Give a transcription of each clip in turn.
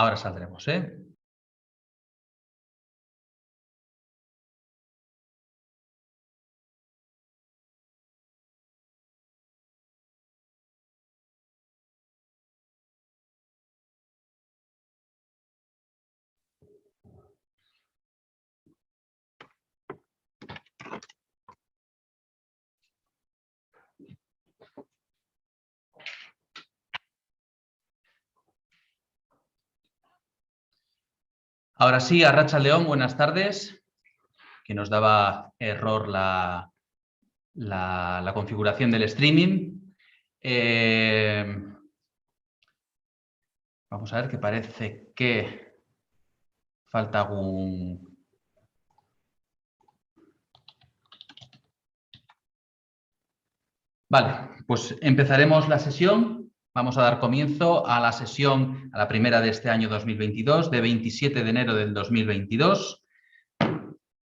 Ahora saldremos, ¿eh? Ahora sí, Arratsaldeon, buenas tardes, que nos daba error la configuración del streaming. Vamos a ver, que parece que falta algún... Vale, pues empezaremos la sesión. Vamos a dar comienzo a la sesión, a la primera de este año 2022, de 27 de enero del 2022,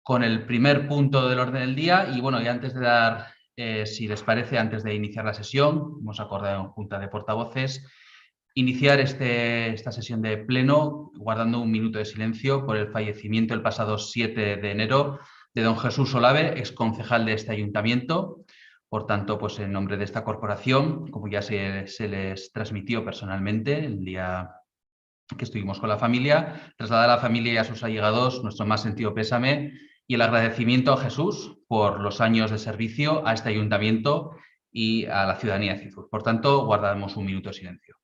con el primer punto del orden del día. Y bueno, y antes de dar, si les parece, antes de iniciar la sesión, hemos acordado en Junta de Portavoces iniciar esta sesión de pleno guardando un minuto de silencio por el fallecimiento el pasado 7 de enero de don Jesús Olave, exconcejal de este ayuntamiento. Por tanto, pues en nombre de esta corporación, como ya se les transmitió personalmente el día que estuvimos con la familia, trasladar a la familia y a sus allegados nuestro más sentido pésame y el agradecimiento a Jesús por los años de servicio a este ayuntamiento y a la ciudadanía de Cizur. Por tanto, guardamos un minuto de silencio.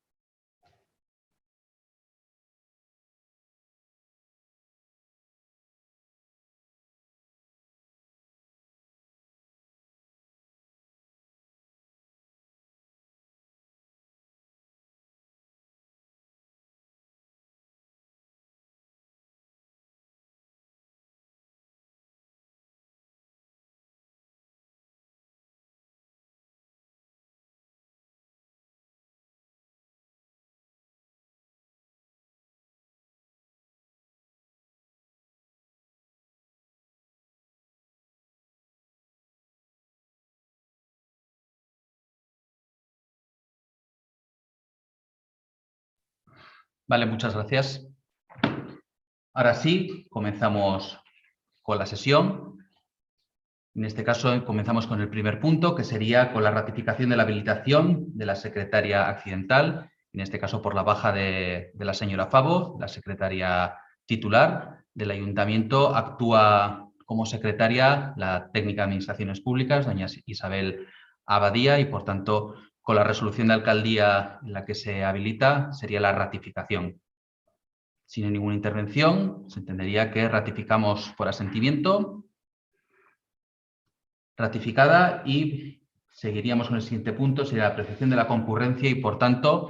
Vale, muchas gracias. Ahora sí, comenzamos con la sesión. En este caso, comenzamos con el primer punto, que sería con la ratificación de la habilitación de la secretaria accidental, en este caso por la baja de la señora Favo, la secretaria titular del ayuntamiento. Actúa como secretaria la técnica de Administraciones Públicas, doña Isabel Abadía, y por tanto, con la resolución de alcaldía en la que se habilita, sería la ratificación. Si no hay ninguna intervención, se entendería que ratificamos por asentimiento. Ratificada, y seguiríamos con el siguiente punto, sería la apreciación de la concurrencia, y por tanto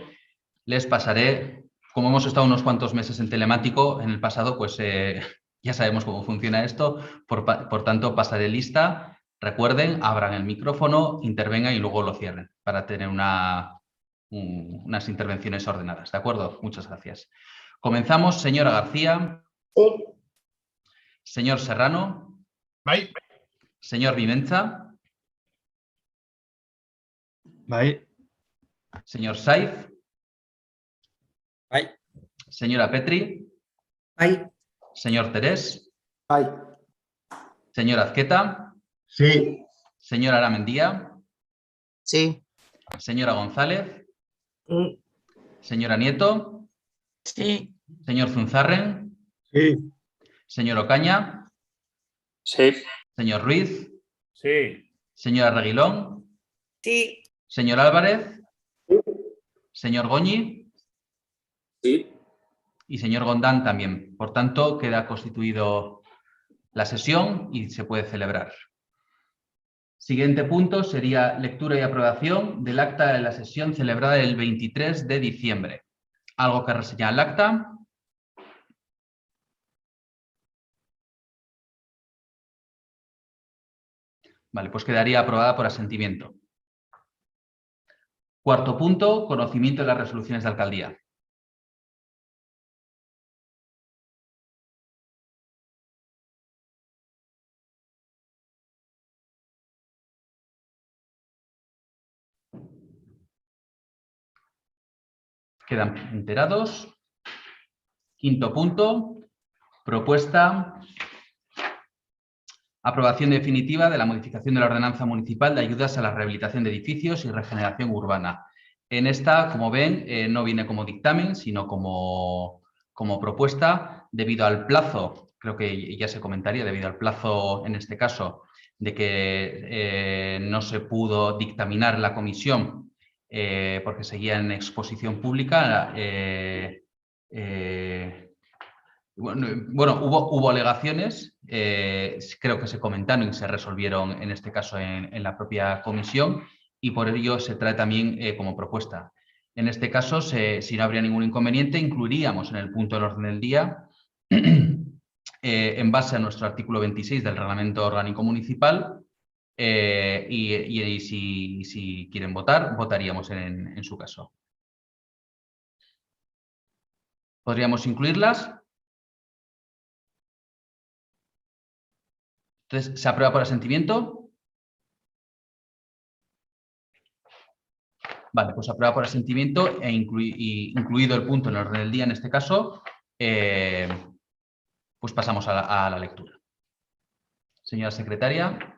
les pasaré, como hemos estado unos cuantos meses en telemático en el pasado, pues ya sabemos cómo funciona esto, por tanto pasaré lista. Recuerden, abran el micrófono, intervengan y luego lo cierren para tener unas intervenciones ordenadas. ¿De acuerdo? Muchas gracias. Comenzamos. Señora García. Sí. Señor Serrano. Bai. Señor Vimenza. Bai. Señor Saiz. Bai. Señora Petri. Bai. Señor Terés. Bai. Señor Azqueta. Sí. Señora Aramendía. Sí. Señora González. Sí. Señora Nieto. Sí. Señor Zunzarren. Sí. Señor Ocaña. Sí. Señor Ruiz. Sí. Señora Reguilón. Sí. Señor Álvarez. Señor Goñi. Sí. Y señor Gondán también. Por tanto, queda constituido la sesión y se puede celebrar. Siguiente punto sería lectura y aprobación del acta de la sesión celebrada el 23 de diciembre. ¿Algo que reseñar el acta? Vale, pues quedaría aprobada por asentimiento. Cuarto punto, conocimiento de las resoluciones de alcaldía. Quedan enterados. Quinto punto, propuesta, aprobación definitiva de la modificación de la ordenanza municipal de ayudas a la rehabilitación de edificios y regeneración urbana. En esta, como ven, no viene como dictamen, sino como propuesta, debido al plazo, creo que ya se comentaría, debido al plazo, en este caso, de que no se pudo dictaminar la comisión porque seguía en exposición pública. Bueno, hubo alegaciones, creo que se comentaron y se resolvieron en este caso en la propia comisión, y por ello se trae también como propuesta. En este caso, si no habría ningún inconveniente, incluiríamos en el punto del orden del día, en base a nuestro artículo 26 del Reglamento Orgánico Municipal, y si quieren votar, votaríamos en su caso. ¿Podríamos incluirlas? Entonces, ¿se aprueba por asentimiento? Vale, pues aprueba por asentimiento e incluido el punto en el orden del día, en este caso, pues pasamos a la lectura. Señora secretaria.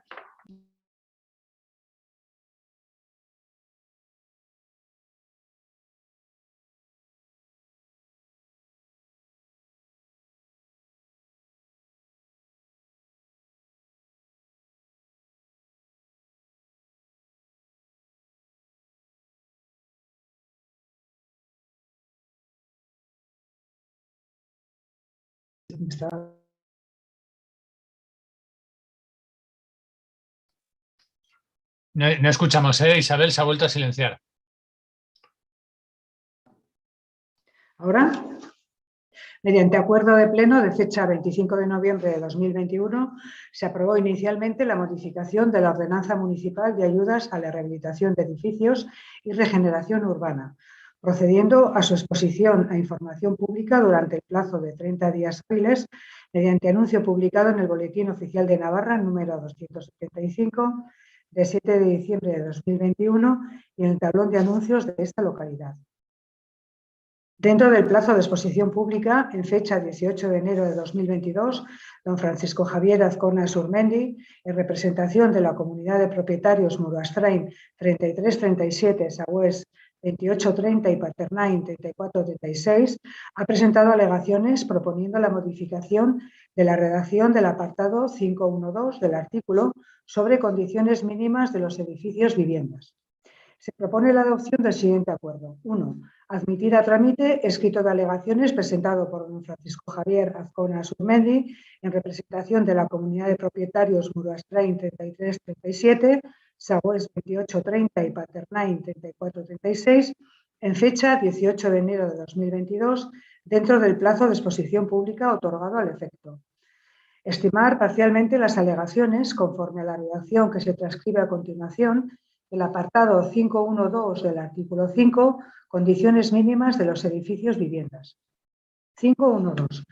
No escuchamos, Isabel se ha vuelto a silenciar. ¿Ahora? Mediante acuerdo de pleno de fecha 25 de noviembre de 2021, se aprobó inicialmente la modificación de la Ordenanza Municipal de Ayudas a la Rehabilitación de Edificios y Regeneración Urbana, procediendo a su exposición a información pública durante el plazo de 30 días hábiles, mediante anuncio publicado en el Boletín Oficial de Navarra, número 275, de 7 de diciembre de 2021, y en el tablón de anuncios de esta localidad. Dentro del plazo de exposición pública, en fecha 18 de enero de 2022, don Francisco Javier Azcona Surmendi, en representación de la Comunidad de Propietarios Muruastrain 3337, Sagüés 2830 y Paternain 3436, ha presentado alegaciones proponiendo la modificación de la redacción del apartado 512 del artículo sobre condiciones mínimas de los edificios viviendas. Se propone la adopción del siguiente acuerdo. 1. Admitir a trámite escrito de alegaciones presentado por don Francisco Javier Azcona Surmendi en representación de la Comunidad de Propietarios Muruastrain 3337, Sagüés 2830 y Paternain 3436, en fecha 18 de enero de 2022, dentro del plazo de exposición pública otorgado al efecto. Estimar parcialmente las alegaciones conforme a la redacción que se transcribe a continuación, el apartado 512 del artículo 5, condiciones mínimas de los edificios viviendas. 512.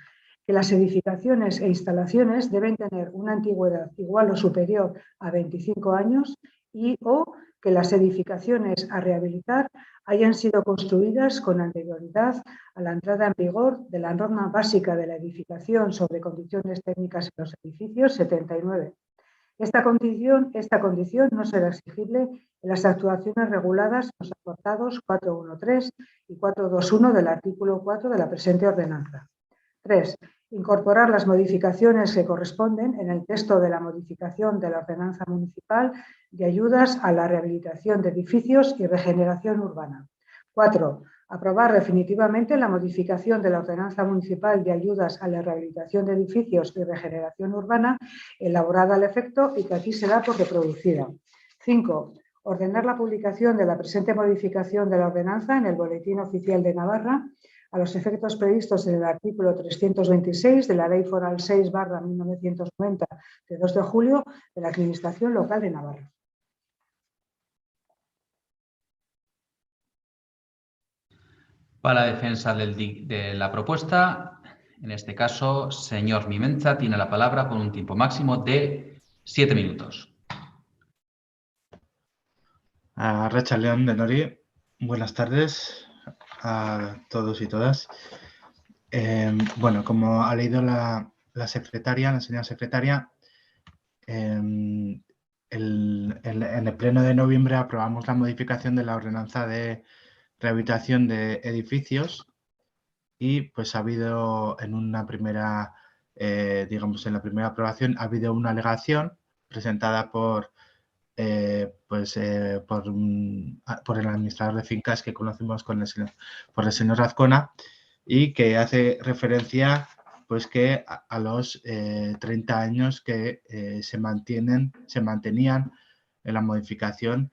Que las edificaciones e instalaciones deben tener una antigüedad igual o superior a 25 años o que las edificaciones a rehabilitar hayan sido construidas con anterioridad a la entrada en vigor de la norma básica de la edificación sobre condiciones técnicas en los edificios 79. Esta condición no será exigible en las actuaciones reguladas en los apartados 413 y 421 del artículo 4 de la presente ordenanza. 3. Incorporar las modificaciones que corresponden en el texto de la modificación de la Ordenanza Municipal de Ayudas a la Rehabilitación de Edificios y Regeneración Urbana. 4. Aprobar definitivamente la modificación de la Ordenanza Municipal de Ayudas a la Rehabilitación de Edificios y Regeneración Urbana, elaborada al efecto y que aquí se da por reproducida. 5. Ordenar la publicación de la presente modificación de la ordenanza en el Boletín Oficial de Navarra, a los efectos previstos en el artículo 326 de la Ley Foral 6/1990 de 2 de julio de la Administración Local de Navarra. Para la defensa de la propuesta, en este caso, señor Mimenza tiene la palabra con un tiempo máximo de 7 minutos. Arratsalde on denoi, buenas tardes a todos y todas. Bueno, como ha leído la señora secretaria, en el pleno de noviembre aprobamos la modificación de la ordenanza de rehabilitación de edificios y pues ha habido en una primera, digamos en la primera aprobación, ha habido una alegación presentada por el administrador de fincas que conocemos por el señor Azcona, y que hace referencia pues que a los 30 años que se mantenían en la modificación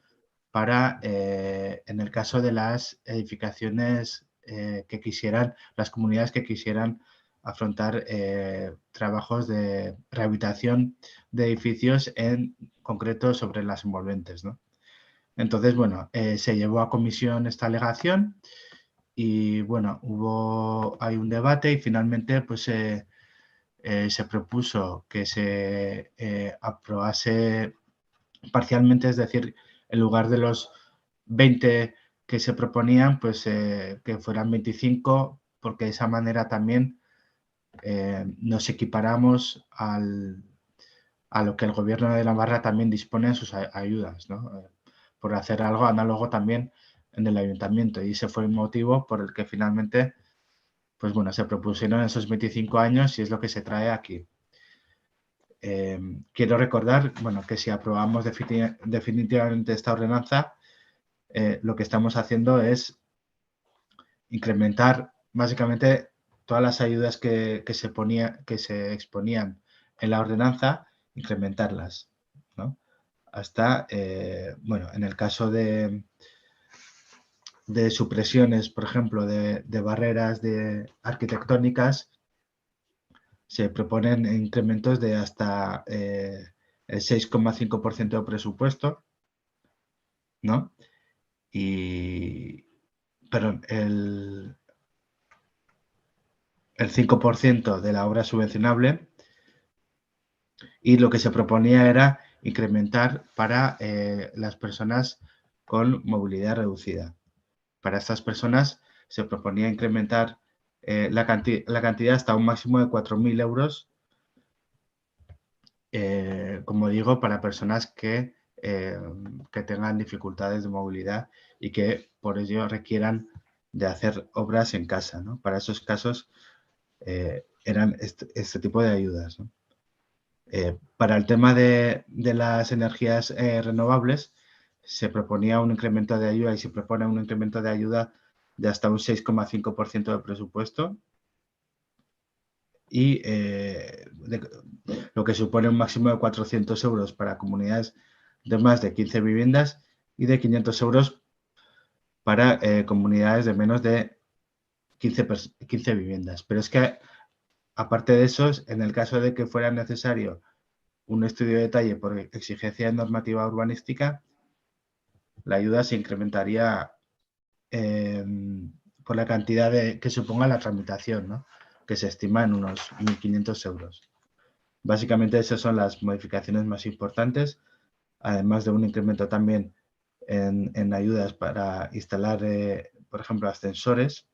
para, en el caso de las edificaciones que quisieran, las comunidades que quisieran afrontar trabajos de rehabilitación de edificios, en concreto sobre las envolventes, ¿no? Entonces, bueno, se llevó a comisión esta alegación y, bueno, hay un debate y finalmente pues se propuso que se aprobase parcialmente, es decir, en lugar de los 20 que se proponían, pues que fueran 25, porque de esa manera también nos equiparamos a lo que el Gobierno de Navarra también dispone en sus ayudas, ¿no? Por hacer algo análogo también en el Ayuntamiento, y ese fue el motivo por el que finalmente pues bueno, se propusieron esos 25 años y es lo que se trae aquí. Quiero recordar, bueno, que si aprobamos definitivamente esta ordenanza, lo que estamos haciendo es incrementar básicamente todas las ayudas que se exponían en la ordenanza, incrementarlas, ¿no? Hasta, bueno, en el caso de supresiones, por ejemplo, de barreras arquitectónicas, se proponen incrementos de hasta el 6,5% de presupuesto, ¿no? Perdón, el 5% de la obra subvencionable, y lo que se proponía era incrementar para las personas con movilidad reducida. Para estas personas se proponía incrementar la cantidad hasta un máximo de 4.000 euros, como digo, para personas que tengan dificultades de movilidad y que por ello requieran de hacer obras en casa, ¿no? Para esos casos eran este tipo de ayudas, ¿no? Para el tema de las energías renovables, se proponía un incremento de ayuda y se propone un incremento de ayuda de hasta un 6,5% del presupuesto, y lo que supone un máximo de 400 euros para comunidades de más de 15 viviendas y de 500 euros para comunidades de menos de 15 viviendas. Pero es que, aparte de eso, en el caso de que fuera necesario un estudio de detalle por exigencia de normativa urbanística, la ayuda se incrementaría por la cantidad que suponga la tramitación, ¿no? Que se estima en unos 1.500 euros. Básicamente esas son las modificaciones más importantes, además de un incremento también en ayudas para instalar, por ejemplo, ascensores,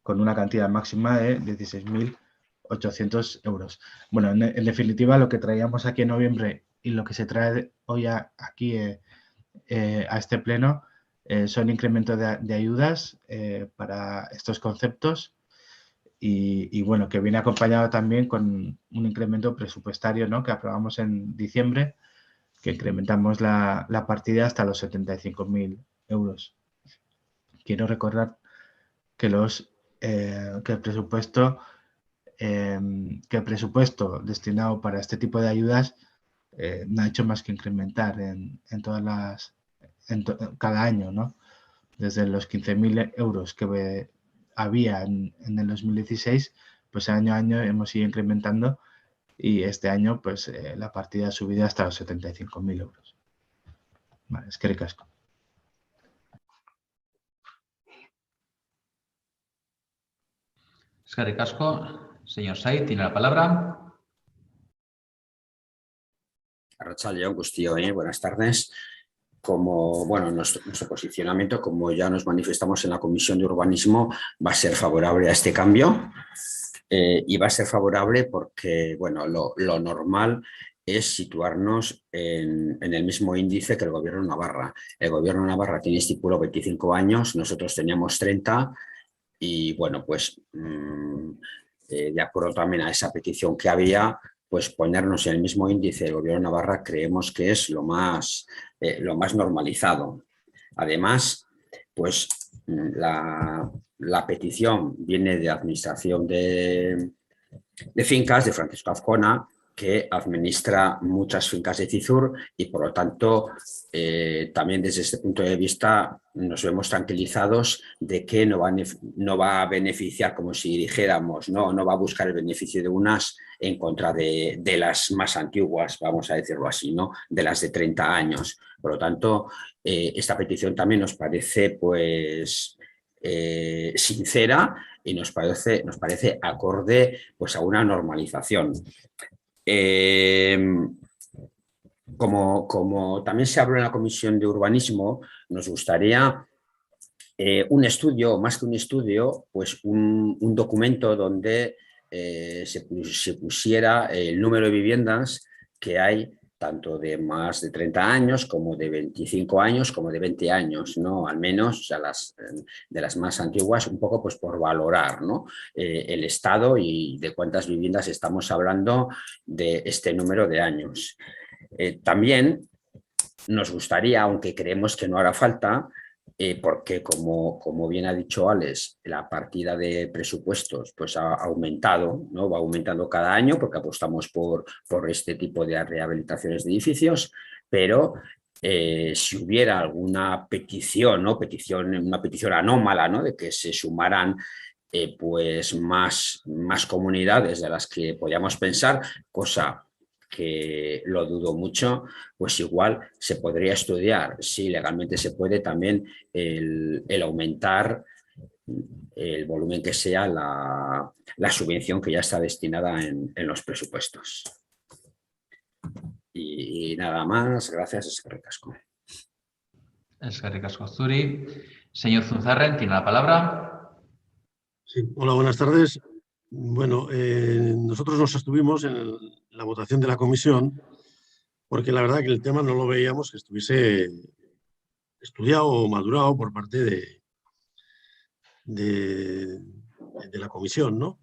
con una cantidad máxima de 16.800 euros. Bueno, en definitiva, lo que traíamos aquí en noviembre y lo que se trae hoy aquí a este pleno son incrementos de ayudas para estos conceptos, y bueno, que viene acompañado también con un incremento presupuestario, ¿no? Que aprobamos en diciembre, que incrementamos la partida hasta los 75.000 euros. Quiero recordar que el presupuesto destinado para este tipo de ayudas no ha hecho más que incrementar en cada año, ¿no? Desde los 15.000 euros que había en el 2016, pues año a año hemos ido incrementando, y este año pues la partida ha subido hasta los 75.000 euros. Vale, eskerrik asko. Eskerrik asko. Señor Saiz, tiene la palabra. Arratsalde on guztioi, buenas tardes. como, bueno, nuestro posicionamiento, como ya nos manifestamos en la Comisión de Urbanismo, va a ser favorable a este cambio. Y va a ser favorable porque, bueno, lo normal es situarnos en el mismo índice que el Gobierno de Navarra. El Gobierno de Navarra tiene estipulado 25 años, nosotros teníamos 30 y, bueno, pues de acuerdo también a esa petición que había, pues ponernos en el mismo índice del Gobierno de Navarra creemos que es lo más normalizado. Además, pues la petición viene de Administración de Fincas, de Francisco Azcona, que administra muchas fincas de Cizur y, por lo tanto, también desde este punto de vista nos vemos tranquilizados de que no va a beneficiar, como si dijéramos, no va a buscar el beneficio de unas en contra de las más antiguas, vamos a decirlo así, ¿no? De las de 30 años. Por lo tanto, esta petición también nos parece, pues, sincera y nos parece acorde, pues, a una normalización. Como también se habló en la Comisión de Urbanismo, nos gustaría un estudio, más que un estudio, pues un documento donde se pusiera el número de viviendas que hay, tanto de más de 30 años como de 25 años como de 20 años, ¿no? Al menos, o sea, de las más antiguas, un poco pues por valorar, ¿no? El estado y de cuántas viviendas estamos hablando de este número de años. También nos gustaría, aunque creemos que no hará falta, porque como bien ha dicho Alex, la partida de presupuestos pues ha aumentado, ¿no? Va aumentando cada año porque apostamos por este tipo de rehabilitaciones de edificios, pero si hubiera alguna petición, ¿no? Una petición anómala, ¿no? De que se sumaran pues más comunidades de las que podíamos pensar, cosa que lo dudo mucho, pues igual se podría estudiar, si legalmente se puede, también el aumentar el volumen que sea la subvención que ya está destinada en los presupuestos. Y nada más, gracias, eskerrik asko. Eskerrik asko zuri. Señor Zunzarren, tiene la palabra. Sí, hola, buenas tardes. Bueno, nosotros nos abstuvimos en la votación de la comisión porque la verdad que el tema no lo veíamos que estuviese estudiado o madurado por parte de la comisión, ¿no?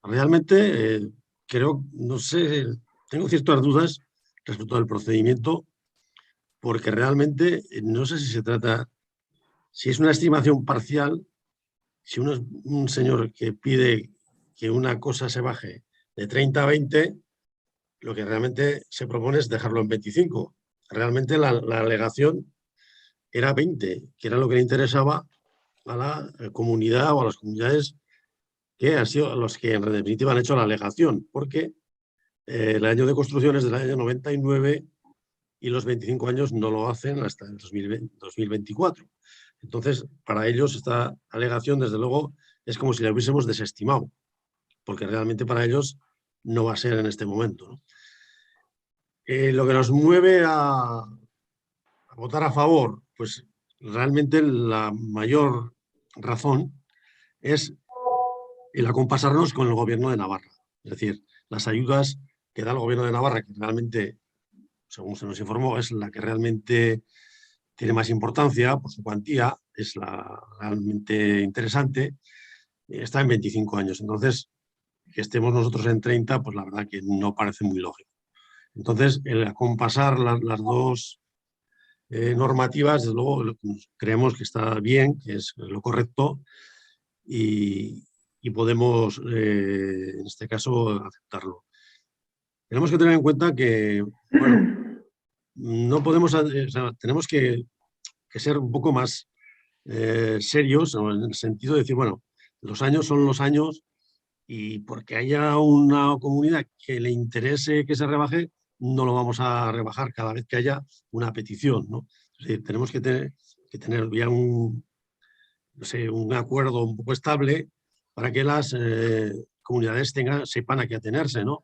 Realmente creo, no sé, tengo ciertas dudas respecto al procedimiento porque realmente no sé si se trata, si es una estimación parcial. Si un señor que pide que una cosa se baje de 30 a 20, lo que realmente se propone es dejarlo en 25. Realmente la alegación era 20, que era lo que le interesaba a la comunidad o a las comunidades que han sido los que en definitiva han hecho la alegación, porque el año de construcción es del año 99 y los 25 años no lo hacen hasta el 2024. Entonces, para ellos esta alegación, desde luego, es como si la hubiésemos desestimado, porque realmente para ellos no va a ser en este momento, ¿no? Lo que nos mueve a votar a favor, pues realmente la mayor razón es el acompasarnos con el Gobierno de Navarra. Es decir, las ayudas que da el Gobierno de Navarra, que realmente, según se nos informó, es la que realmente tiene más importancia por su cuantía, es la realmente interesante, está en 25 años. Entonces, que estemos nosotros en 30, pues la verdad que no parece muy lógico. Entonces, el acompasar las dos normativas, desde luego, creemos que está bien, que es lo correcto y podemos, en este caso, aceptarlo. Tenemos que tener en cuenta que, bueno, no podemos, o sea, tenemos que ser un poco más serios en el sentido de decir, bueno, los años son los años y porque haya una comunidad que le interese que se rebaje, no lo vamos a rebajar cada vez que haya una petición, ¿no? Es decir, tenemos que tener ya un acuerdo un poco estable para que las comunidades sepan a qué atenerse, ¿no?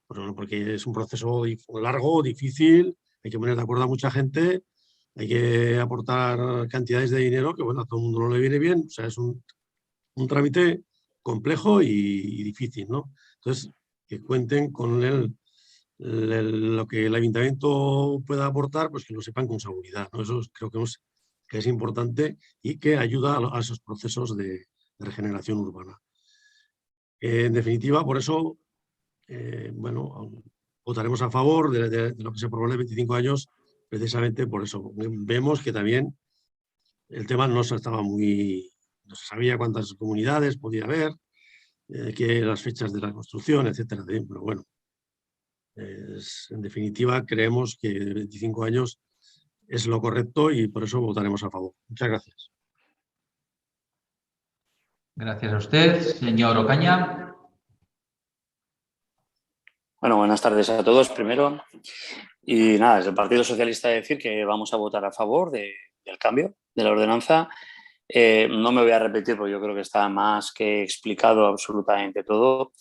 Porque es un proceso largo, difícil, hay que poner de acuerdo a mucha gente hay que aportar cantidades de dinero que, bueno, a todo el mundo no le viene bien. O sea, es un trámite complejo y difícil, ¿no? Entonces, que cuenten con lo que el ayuntamiento pueda aportar, pues que lo sepan con seguridad, ¿no? Eso creo que es importante y que ayuda a esos procesos de regeneración urbana. En definitiva, por eso, bueno, votaremos a favor de lo que se aprobó en 25 años, precisamente por eso. Vemos que también el tema no se sabía cuántas comunidades podía haber, que las fechas de la construcción, etcétera. Pero bueno, en definitiva, creemos que 25 años es lo correcto y por eso votaremos a favor. Muchas gracias. Gracias a usted. Señor Ocaña. Bueno, buenas tardes a todos primero. Y nada, desde el Partido Socialista decir que vamos a votar a favor del cambio de la ordenanza. No me voy a repetir porque yo creo que está más que explicado absolutamente todo.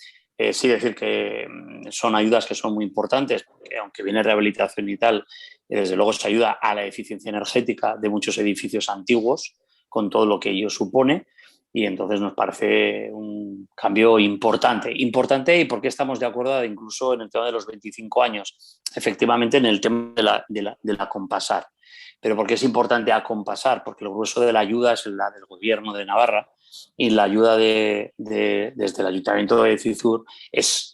Sí decir que son ayudas que son muy importantes, porque aunque viene rehabilitación y tal, desde luego se ayuda a la eficiencia energética de muchos edificios antiguos, con todo lo que ello supone, y entonces nos parece un cambio importante. Importante, y porque estamos de acuerdo incluso en el tema de los 25 años, efectivamente en el tema de la acompasar. Pero ¿por qué es importante acompasar? Porque el grueso de la ayuda es la del Gobierno de Navarra, y la ayuda desde el Ayuntamiento de Cizur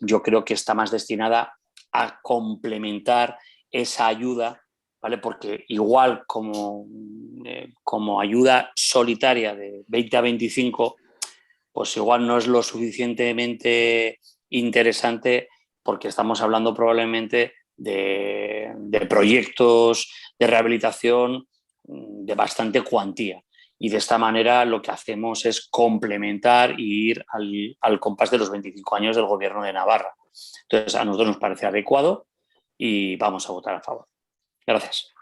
yo creo que está más destinada a complementar esa ayuda, ¿vale? Porque igual como ayuda solitaria de 20 a 25, pues igual no es lo suficientemente interesante, porque estamos hablando probablemente de proyectos de rehabilitación de bastante cuantía. Y de esta manera lo que hacemos es complementar e ir al compás de los 25 años del Gobierno de Navarra. Entonces, a nosotros nos parece adecuado y vamos a votar a favor. Gracias.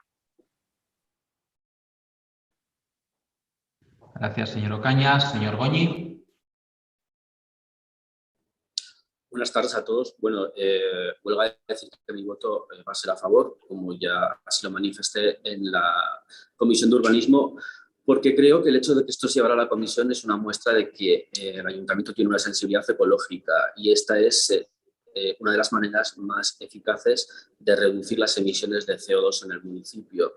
Gracias, señor Ocaña. Señor Goñi. Buenas tardes a todos. Bueno, vuelvo a decir que mi voto va a ser a favor, como ya así lo manifesté en la Comisión de Urbanismo, porque creo que el hecho de que esto se llevara a la comisión es una muestra de que el ayuntamiento tiene una sensibilidad ecológica, y esta es una de las maneras más eficaces de reducir las emisiones de CO2 en el municipio.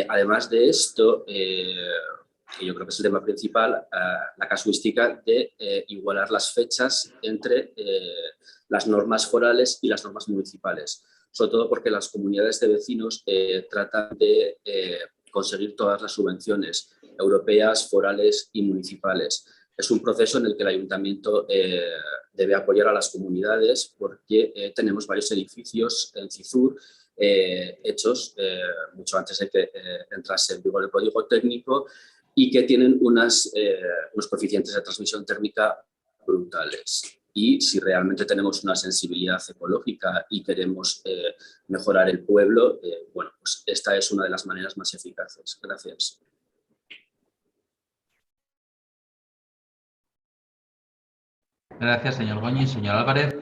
Además de esto, que yo creo que es el tema principal, la casuística de igualar las fechas entre las normas forales y las normas municipales, sobre todo porque las comunidades de vecinos tratan de conseguir todas las subvenciones europeas, forales y municipales. Es un proceso en el que el ayuntamiento debe apoyar a las comunidades, porque tenemos varios edificios en Cizur hechos mucho antes de que entrase en vigor el código técnico, y que tienen unos coeficientes de transmisión térmica brutales. Y si realmente tenemos una sensibilidad ecológica y queremos mejorar el pueblo, bueno, pues esta es una de las maneras más eficaces. Gracias. Gracias, señor Goñi. Señor Álvarez.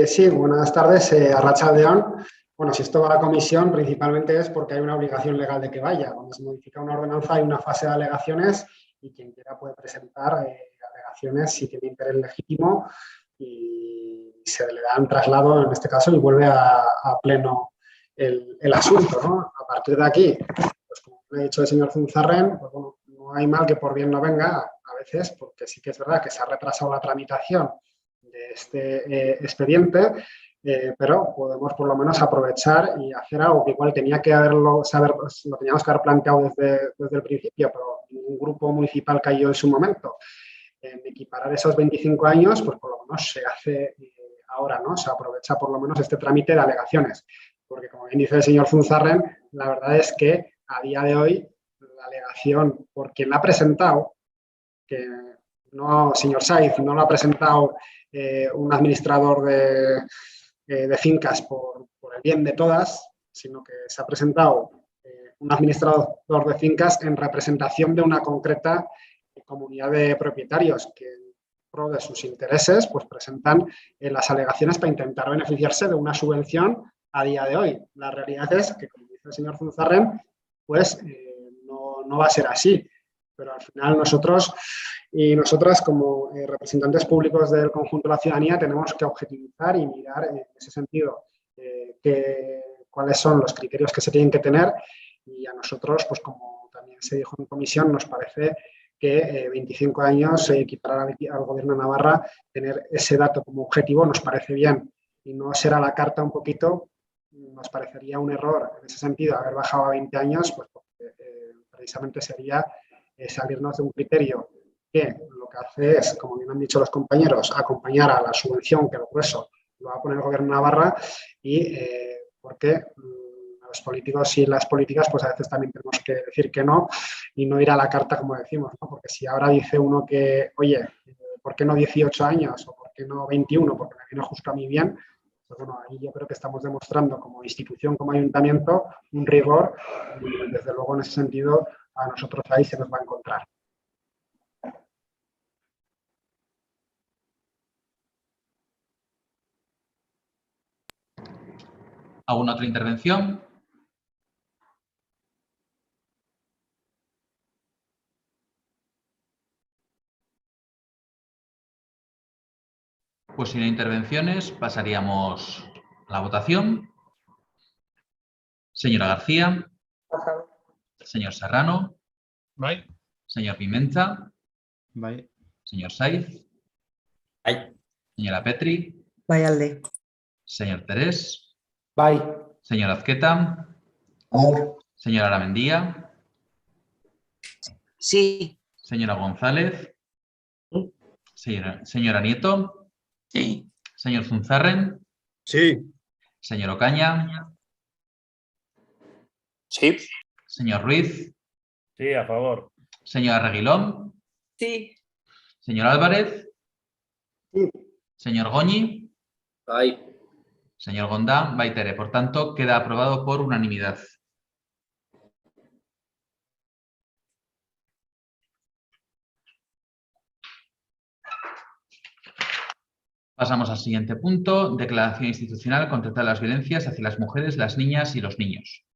Sí, buenas tardes. Arratsaldeon. Bueno, si esto va a la comisión, principalmente es porque hay una obligación legal de que vaya. Cuando se modifica una ordenanza hay una fase de alegaciones, y quien quiera puede presentar alegaciones si tiene interés legítimo, y se le da un traslado en este caso y vuelve a pleno el asunto, ¿no? A partir de aquí, pues como ha dicho el señor Zunzarren, pues bueno, no hay mal que por bien no venga a veces, porque sí que es verdad que se ha retrasado la tramitación de este expediente, pero podemos por lo menos aprovechar y hacer algo que igual tenía que lo teníamos que haber planteado desde el principio, pero ningún grupo municipal cayó en su momento. Equiparar esos 25 años, pues por lo menos se hace ahora, ¿no? Se aprovecha por lo menos este trámite de alegaciones, porque como bien dice el señor Zunzarren, la verdad es que a día de hoy la alegación por quien la ha presentado, que no, señor Saiz, no lo ha presentado un administrador de fincas por el bien de todas, sino que se ha presentado un administrador de fincas en representación de una concreta comunidad de propietarios que, en pro de sus intereses, pues presentan las alegaciones para intentar beneficiarse de una subvención a día de hoy. La realidad es que, como dice dice el señor Zunzarren, pues no va a ser así. Pero al final nosotros y nosotras como representantes públicos del conjunto de la ciudadanía tenemos que objetivizar y mirar en ese sentido cuáles son los criterios que se tienen que tener, y a nosotros, pues como también se dijo en comisión, nos parece que 25 años equiparar al Gobierno de Navarra, tener ese dato como objetivo nos parece bien, y no ser a la carta un poquito, nos parecería un error en ese sentido, haber bajado a 20 años, pues porque, precisamente sería salirnos de un criterio que lo que hace es, como bien han dicho los compañeros, acompañar a la subvención que el grueso lo va a poner el Gobierno de Navarra, y porque los políticos y las políticas pues a veces también tenemos que decir que no y no ir a la carta como decimos, ¿no? Porque si ahora dice uno que, oye, ¿por qué no 18 años o por qué no 21? Porque me viene justo a mí bien. Pues bueno, ahí yo creo que estamos demostrando como institución, como ayuntamiento, un rigor, y desde luego en ese sentido a nosotros ahí se nos va a encontrar. ¿Alguna otra intervención? Pues si no hay intervenciones, pasaríamos a la votación. Señora García. Señor Serrano. Bye. Señor Pimenta. Bye. Señor Saiz. Bye. Señora Petri. Bye, Alde. Señor Terés. Bye. Señor Azqueta. Señora Aramendía. Sí. Señora González. Señora Nieto. Sí. Señor Zunzarren. Sí. Señor Ocaña. Sí. Señor Ruiz. Sí, a favor. Señor Reguilón. Sí. Señor Álvarez. Sí. Señor Goñi. Bye. Señor Gondá. Baitere. Por tanto, queda aprobado por unanimidad. Pasamos al siguiente punto. Declaración institucional contra las violencias hacia las mujeres, las niñas y los niños.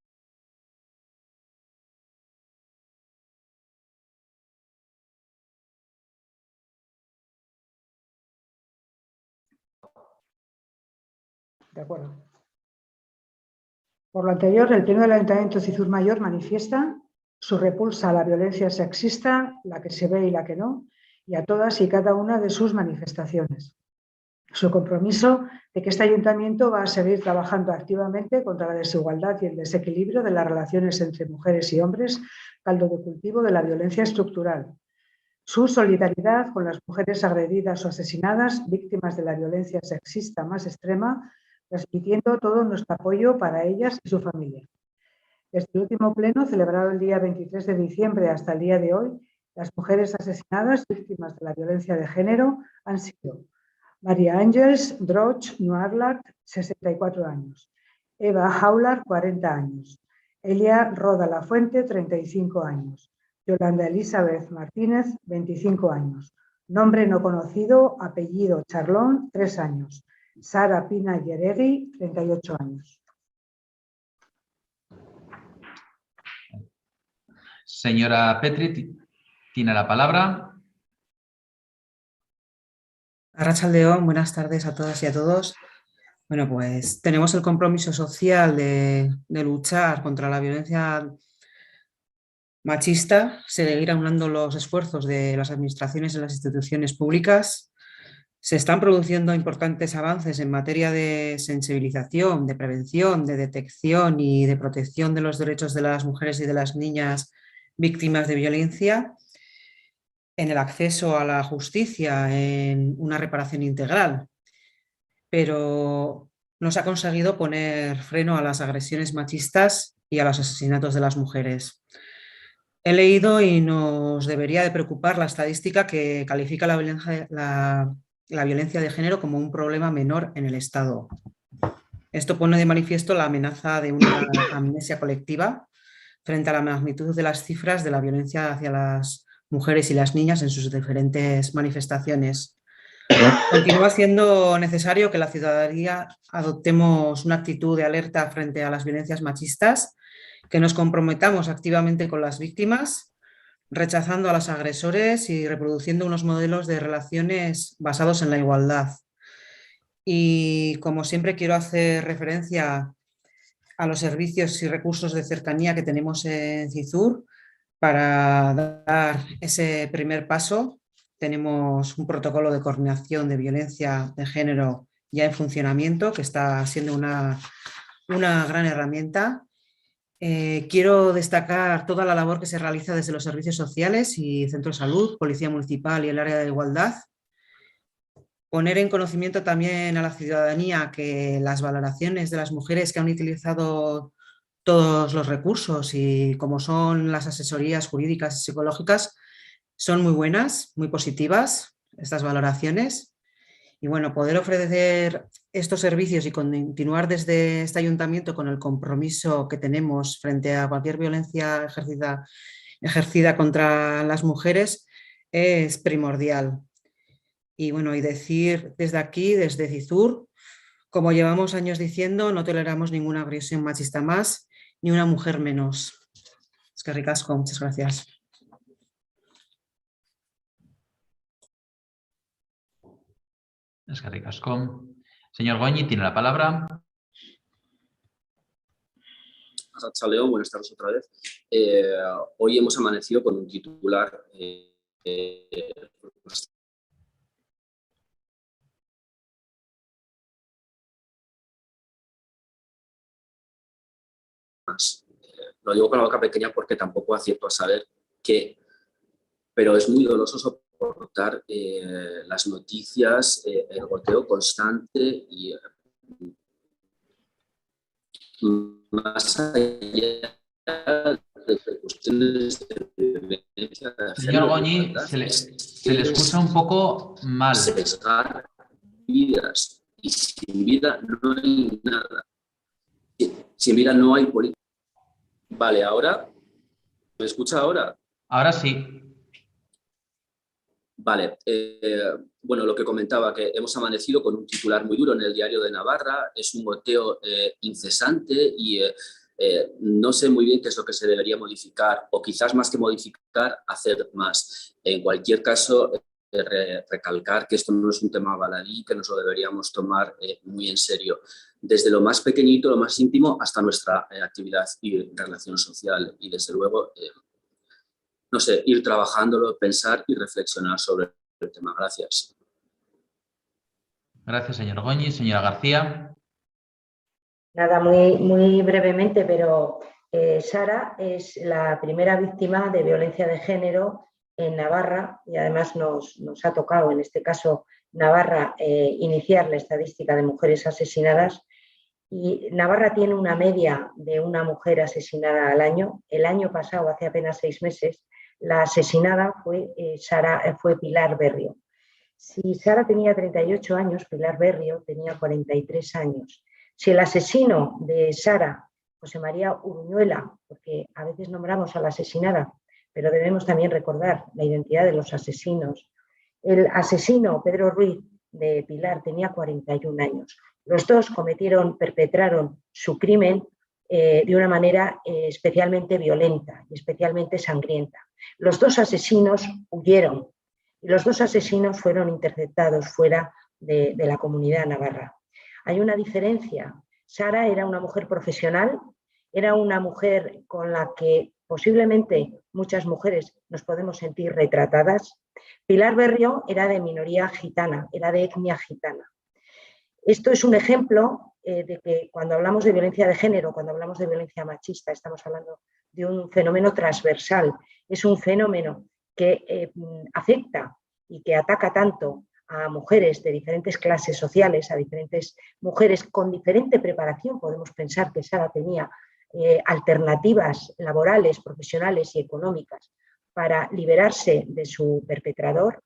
De acuerdo. Por lo anterior, el Pleno del Ayuntamiento de Cizur Mayor manifiesta su repulsa a la violencia sexista, la que se ve y la que no, y a todas y cada una de sus manifestaciones. Su compromiso de que este ayuntamiento va a seguir trabajando activamente contra la desigualdad y el desequilibrio de las relaciones entre mujeres y hombres, caldo de cultivo de la violencia estructural. Su solidaridad con las mujeres agredidas o asesinadas, víctimas de la violencia sexista más extrema, transmitiendo todo nuestro apoyo para ellas y su familia. Desde el último pleno, celebrado el día 23 de diciembre hasta el día de hoy, las mujeres asesinadas, víctimas de la violencia de género, han sido María Ángeles Droch Nuarlach, 64 años. Eva Jaular, 40 años. Elia Roda Lafuente, 35 años. Yolanda Elizabeth Martínez, 25 años. Nombre no conocido, apellido Charlón, 3 años. Sara Pina Yeregui, 38 años. Señora Petri, tiene la palabra. Arratsaldeon, buenas tardes a todas y a todos. Bueno, pues tenemos el compromiso social de luchar contra la violencia machista, seguir aunando los esfuerzos de las administraciones y las instituciones públicas. Se están produciendo importantes avances en materia de sensibilización, de prevención, de detección y de protección de los derechos de las mujeres y de las niñas víctimas de violencia, en el acceso a la justicia, en una reparación integral, pero no se ha conseguido poner freno a las agresiones machistas y a los asesinatos de las mujeres. He leído y nos debería de preocupar la estadística que califica la violencia de género como un problema menor en el Estado. Esto pone de manifiesto la amenaza de una amnesia colectiva frente a la magnitud de las cifras de la violencia hacia las mujeres y las niñas en sus diferentes manifestaciones. Continúa siendo necesario que la ciudadanía adoptemos una actitud de alerta frente a las violencias machistas, que nos comprometamos activamente con las víctimas, rechazando a los agresores y reproduciendo unos modelos de relaciones basados en la igualdad. Y como siempre quiero hacer referencia a los servicios y recursos de cercanía que tenemos en CISUR para dar ese primer paso. Tenemos un protocolo de coordinación de violencia de género ya en funcionamiento, que está siendo una gran herramienta. Quiero destacar toda la labor que se realiza desde los servicios sociales y centros de salud, Policía Municipal y el área de igualdad. Poner en conocimiento también a la ciudadanía que las valoraciones de las mujeres que han utilizado todos los recursos y como son las asesorías jurídicas y psicológicas son muy buenas, muy positivas estas valoraciones. Y bueno, poder ofrecer estos servicios y continuar desde este ayuntamiento con el compromiso que tenemos frente a cualquier violencia ejercida contra las mujeres es primordial. Y bueno, y decir desde aquí, desde CISUR, como llevamos años diciendo, no toleramos ninguna agresión machista más, ni una mujer menos. Es que ricasco, muchas gracias. Es que ricasco. Señor Goñi, tiene la palabra. León, buenas tardes otra vez. Hoy hemos amanecido con un titular lo digo con la boca pequeña porque tampoco acierto a saber qué, pero es muy doloroso soportar las noticias, el goteo constante y más allá de cuestiones de violencia. Señor Goñi, se le escucha un poco mal. Sesgar vidas y sin vida no hay nada. Sin vida no hay política. Vale, ahora, ¿me escucha ahora? Ahora sí. Vale, bueno, lo que comentaba, que hemos amanecido con un titular muy duro en el Diario de Navarra, es un goteo incesante y no sé muy bien qué es lo que se debería modificar, o quizás más que modificar, hacer más. En cualquier caso, recalcar que esto no es un tema baladí, que nos lo deberíamos tomar muy en serio, desde lo más pequeñito, lo más íntimo, hasta nuestra actividad y relación social. Y desde luego, no sé, ir trabajándolo, pensar y reflexionar sobre el tema. Gracias. Gracias, señor Goñi. Señora García. Nada, muy brevemente, pero Sara es la primera víctima de violencia de género en Navarra y además nos ha tocado, en este caso Navarra, iniciar la estadística de mujeres asesinadas. Y Navarra tiene una media de una mujer asesinada al año. El año pasado, hace apenas 6 meses, la asesinada fue Pilar Berrio. Si Sara tenía 38 años, Pilar Berrio tenía 43 años. Si el asesino de Sara, José María Uruñuela, porque a veces nombramos a la asesinada, pero debemos también recordar la identidad de los asesinos. El asesino, Pedro Ruiz, de Pilar, tenía 41 años. Los dos perpetraron su crimen de una manera especialmente violenta y especialmente sangrienta. Los dos asesinos huyeron y los dos asesinos fueron interceptados fuera de la comunidad navarra. Hay una diferencia. Sara era una mujer profesional, era una mujer con la que posiblemente muchas mujeres nos podemos sentir retratadas. Pilar Berrio era de minoría gitana, era de etnia gitana. Esto es un ejemplo de que cuando hablamos de violencia de género, cuando hablamos de violencia machista, estamos hablando de un fenómeno transversal. Es un fenómeno que afecta y que ataca tanto a mujeres de diferentes clases sociales, a diferentes mujeres con diferente preparación. Podemos pensar que Sara tenía alternativas laborales, profesionales y económicas para liberarse de su perpetrador.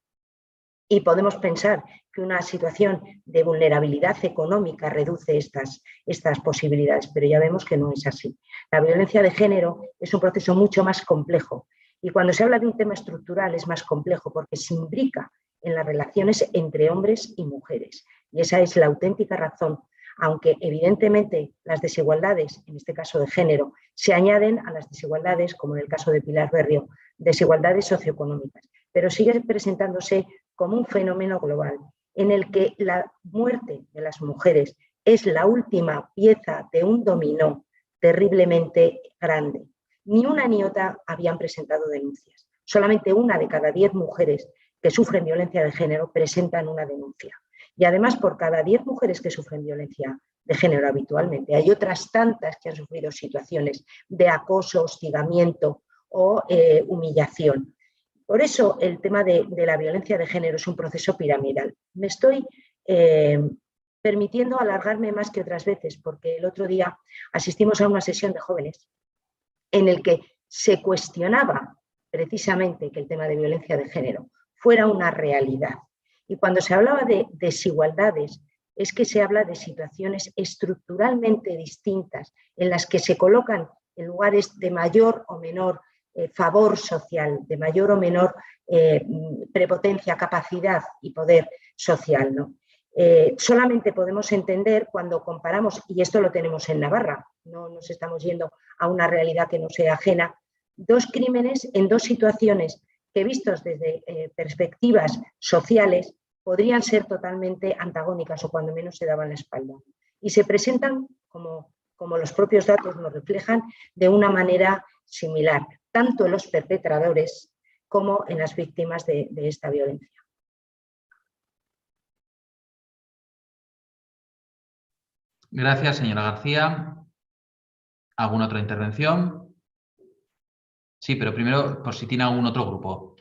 Y podemos pensar que una situación de vulnerabilidad económica reduce estas posibilidades, pero ya vemos que no es así. La violencia de género es un proceso mucho más complejo y cuando se habla de un tema estructural es más complejo porque se imbrica en las relaciones entre hombres y mujeres. Y esa es la auténtica razón, aunque evidentemente las desigualdades, en este caso de género, se añaden a las desigualdades, como en el caso de Pilar Berrio, desigualdades socioeconómicas, pero sigue presentándose como un fenómeno global en el que la muerte de las mujeres es la última pieza de un dominó terriblemente grande. Ni una ni otra habían presentado denuncias. Solamente 1 de cada 10 mujeres que sufren violencia de género presentan una denuncia. Y además, por cada 10 mujeres que sufren violencia de género habitualmente, hay otras tantas que han sufrido situaciones de acoso, hostigamiento o humillación. Por eso el tema de la violencia de género es un proceso piramidal. Me estoy permitiendo alargarme más que otras veces, porque el otro día asistimos a una sesión de jóvenes en el que se cuestionaba precisamente que el tema de violencia de género fuera una realidad. Y cuando se hablaba de desigualdades, es que se habla de situaciones estructuralmente distintas en las que se colocan en lugares de mayor o menor favor social, de mayor o menor prepotencia, capacidad y poder social, ¿no? Solamente podemos entender cuando comparamos, y esto lo tenemos en Navarra, no nos estamos yendo a una realidad que no sea ajena, 2 crímenes en 2 situaciones que vistos desde perspectivas sociales podrían ser totalmente antagónicas o cuando menos se daban la espalda. Y se presentan, como los propios datos nos reflejan, de una manera similar, tanto en los perpetradores como en las víctimas de esta violencia. Gracias, señora García. ¿Alguna otra intervención? Sí, pero primero, por si tiene algún otro grupo.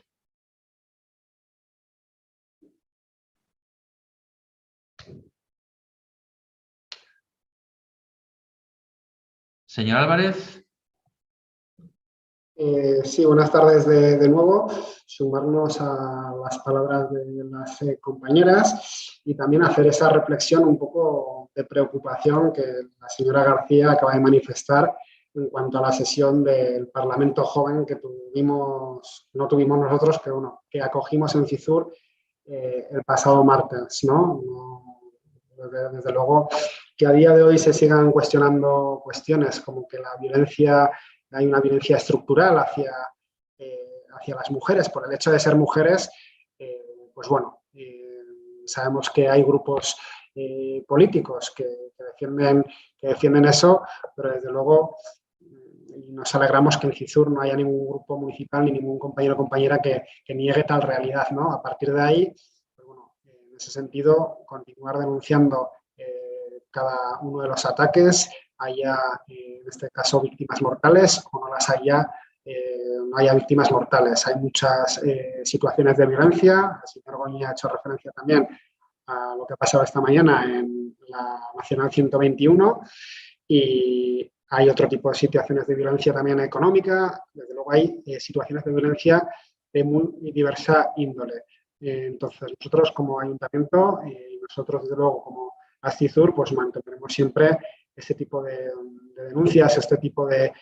Señor Álvarez. Sí, buenas tardes de nuevo. Sumarnos a las palabras de las compañeras y también hacer esa reflexión un poco de preocupación que la señora García acaba de manifestar en cuanto a la sesión del Parlamento Joven que no tuvimos nosotros, pero bueno, que acogimos en CISUR el pasado martes, ¿no? Desde luego que a día de hoy se sigan cuestionando cuestiones como que hay una violencia estructural hacia las mujeres por el hecho de ser mujeres, pues bueno, sabemos que hay grupos políticos que defienden eso, pero desde luego nos alegramos que en CISUR no haya ningún grupo municipal ni ningún compañero o compañera que niegue tal realidad, ¿no? A partir de ahí, pues bueno, en ese sentido, continuar denunciando cada uno de los ataques, haya en este caso víctimas mortales o no las haya, no haya víctimas mortales. Hay muchas situaciones de violencia. El señor Goñi ha hecho referencia también a lo que ha pasado esta mañana en la Nacional 121 y hay otro tipo de situaciones de violencia también económica. Desde luego hay situaciones de violencia de muy diversa índole. Entonces, nosotros como ayuntamiento y nosotros, desde luego, como ASCISUR, pues mantendremos siempre este tipo de denuncias, este tipo de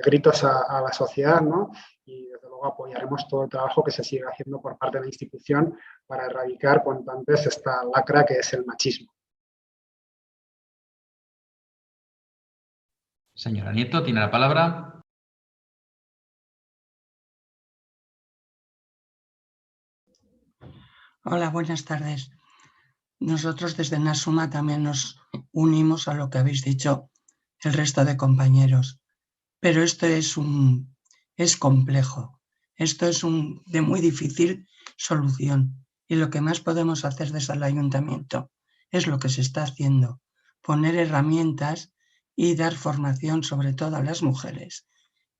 gritos a la sociedad, ¿no? Y desde luego apoyaremos todo el trabajo que se sigue haciendo por parte de la institución para erradicar cuanto antes esta lacra que es el machismo. Señora Nieto, tiene la palabra. Hola, buenas tardes. Nosotros desde NASUMA también nos unimos a lo que habéis dicho el resto de compañeros, pero esto es complejo, esto es de muy difícil solución y lo que más podemos hacer desde el ayuntamiento es lo que se está haciendo, poner herramientas y dar formación sobre todo a las mujeres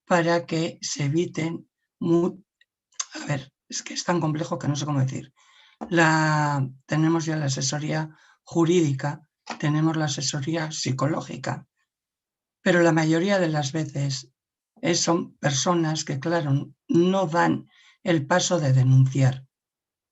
para que se eviten, a ver, es que es tan complejo que no sé cómo decir. Tenemos ya la asesoría jurídica, tenemos la asesoría psicológica, pero la mayoría de las veces son personas que, claro, no dan el paso de denunciar,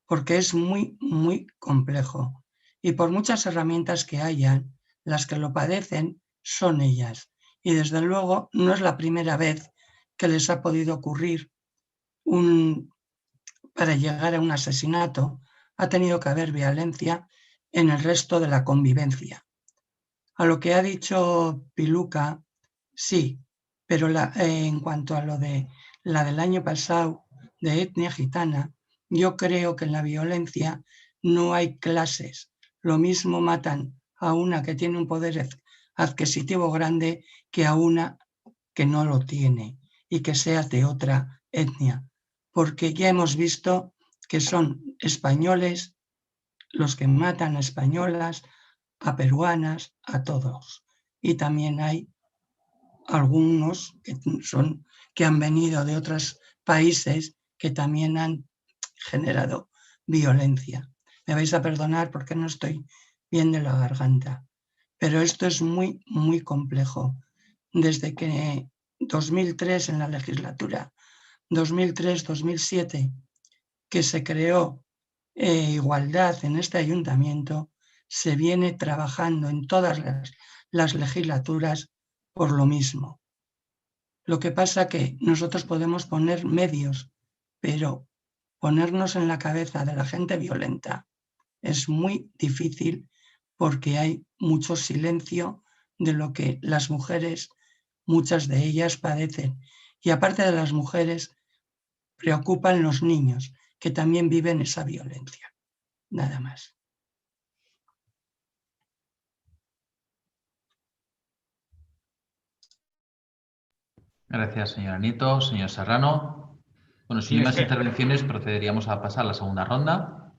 porque es muy, muy complejo. Y por muchas herramientas que hayan, las que lo padecen son ellas. Y desde luego no es la primera vez que les ha podido ocurrir para llegar a un asesinato ha tenido que haber violencia en el resto de la convivencia. A lo que ha dicho Piluca, sí, pero en cuanto a lo de la del año pasado de etnia gitana, yo creo que en la violencia no hay clases. Lo mismo matan a una que tiene un poder adquisitivo grande que a una que no lo tiene y que sea de otra etnia, porque ya hemos visto que son españoles los que matan a españolas, a peruanas, a todos. Y también hay algunos que han venido de otros países que también han generado violencia. Me vais a perdonar porque no estoy bien de la garganta, pero esto es muy, muy complejo. Desde que 2003 en la legislatura, 2003-2007, que se creó igualdad en este ayuntamiento, se viene trabajando en todas las legislaturas por lo mismo. Lo que pasa que nosotros podemos poner medios, pero ponernos en la cabeza de la gente violenta es muy difícil porque hay mucho silencio de lo que las mujeres, muchas de ellas, padecen. Y aparte de las mujeres, preocupan los niños, que también viven esa violencia. Nada más. Gracias, señora Nieto. Señor Serrano. Bueno, si no hay más intervenciones, procederíamos a pasar a la segunda ronda.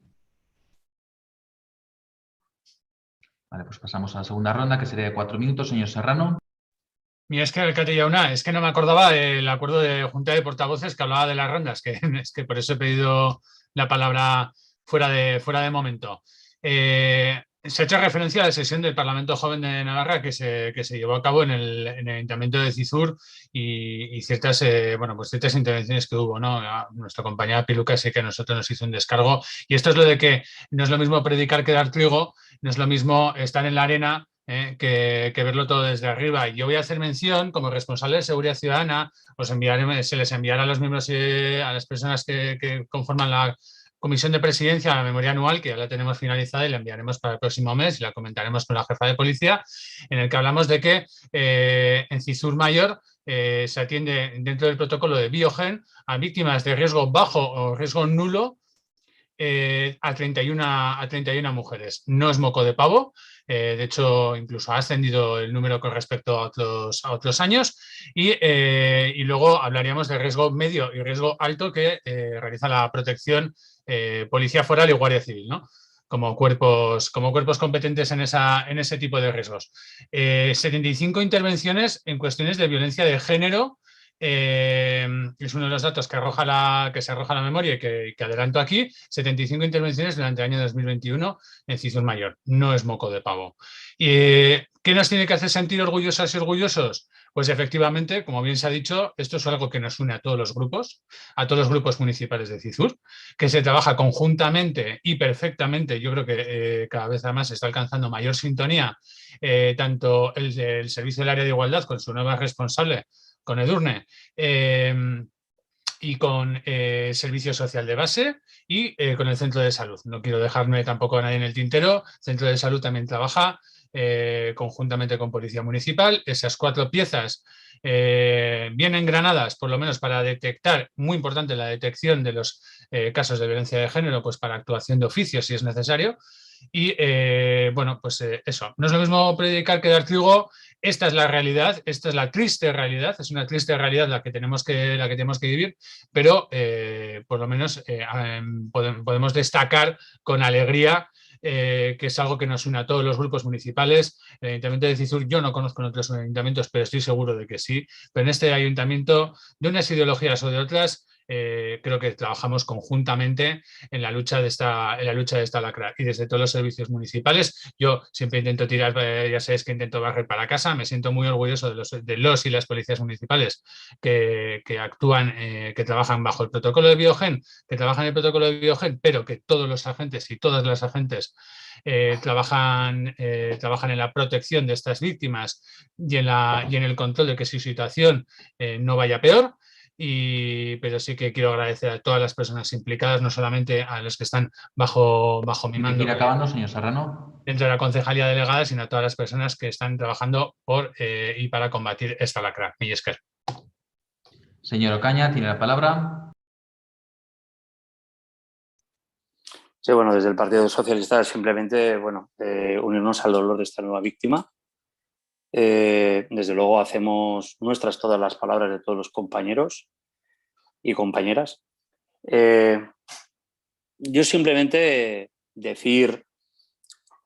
Vale, pues pasamos a la segunda ronda, que sería de 4 minutos. Señor Serrano. Mira, es que Alcate Yauna, es que no me acordaba del acuerdo de Junta de Portavoces que hablaba de las rondas, que es que por eso he pedido la palabra fuera de momento. Se ha hecho referencia a la sesión del Parlamento Joven de Navarra que se llevó a cabo en el Ayuntamiento de Cizur y ciertas, pues ciertas intervenciones que hubo, ¿no? Nuestra compañera Piluca sí que a nosotros nos hizo un descargo. Y esto es lo de que no es lo mismo predicar que dar trigo, no es lo mismo estar en la arena que verlo todo desde arriba. Y yo voy a hacer mención, como responsable de seguridad ciudadana, se les enviará a los miembros, a las personas que conforman la Comisión de Presidencia, la memoria anual, que ya la tenemos finalizada y la enviaremos para el próximo mes y la comentaremos con la jefa de policía, en el que hablamos de que en Cizur Mayor se atiende dentro del protocolo de Biogen a víctimas de riesgo bajo o riesgo nulo a 31 mujeres. No es moco de pavo, de hecho incluso ha ascendido el número con respecto a otros años y luego hablaríamos de riesgo medio y riesgo alto que realiza la protección Policía Foral y Guardia Civil, ¿no? Como cuerpos competentes en ese tipo de riesgos. 75 intervenciones en cuestiones de violencia de género. Es uno de los datos que se arroja la memoria y que adelanto aquí. 75 intervenciones durante el año 2021 en Cizur Mayor. No es moco de pavo. ¿Qué nos tiene que hacer sentir orgullosas y orgullosos? Pues efectivamente, como bien se ha dicho, esto es algo que nos une a todos los grupos municipales de Cizur, que se trabaja conjuntamente y perfectamente. Yo creo que cada vez además se está alcanzando mayor sintonía, tanto el Servicio del Área de Igualdad con su nueva responsable, con Edurne, y con Servicio Social de Base y con el Centro de Salud. No quiero dejarme tampoco a nadie en el tintero. El Centro de Salud también trabaja conjuntamente con Policía Municipal. Esas 4 piezas bien engranadas, por lo menos para detectar, muy importante la detección de los casos de violencia de género, pues para actuación de oficio si es necesario. Y eso, no es lo mismo predicar que dar trigo. Esta es la realidad, esta es la triste realidad, es una triste realidad la que tenemos que vivir, pero por lo menos podemos destacar con alegría que es algo que nos une a todos los grupos municipales. El Ayuntamiento de Cizur, yo no conozco en otros ayuntamientos, pero estoy seguro de que sí, pero en este ayuntamiento, de unas ideologías o de otras, creo que trabajamos conjuntamente en la lucha de esta lacra, y desde todos los servicios municipales. Yo siempre intento tirar, ya sabéis que intento barrer para casa. Me siento muy orgulloso de los y las policías municipales que actúan, que trabajan bajo el protocolo de Biogen, pero que todos los agentes y todas las agentes trabajan en la protección de estas víctimas y en el control de que su situación no vaya peor. pero sí que quiero agradecer a todas las personas implicadas, no solamente a los que están bajo mi ¿Tiene que mando ir acabando, señor Serrano? dentro de la concejalía delegada, sino a todas las personas que están trabajando por y para combatir esta lacra. Mil esker. Señor Ocaña, tiene la palabra. Sí, bueno, desde el Partido Socialista simplemente, bueno, unirnos al dolor de esta nueva víctima. Desde luego hacemos nuestras todas las palabras de todos los compañeros y compañeras. Yo simplemente decir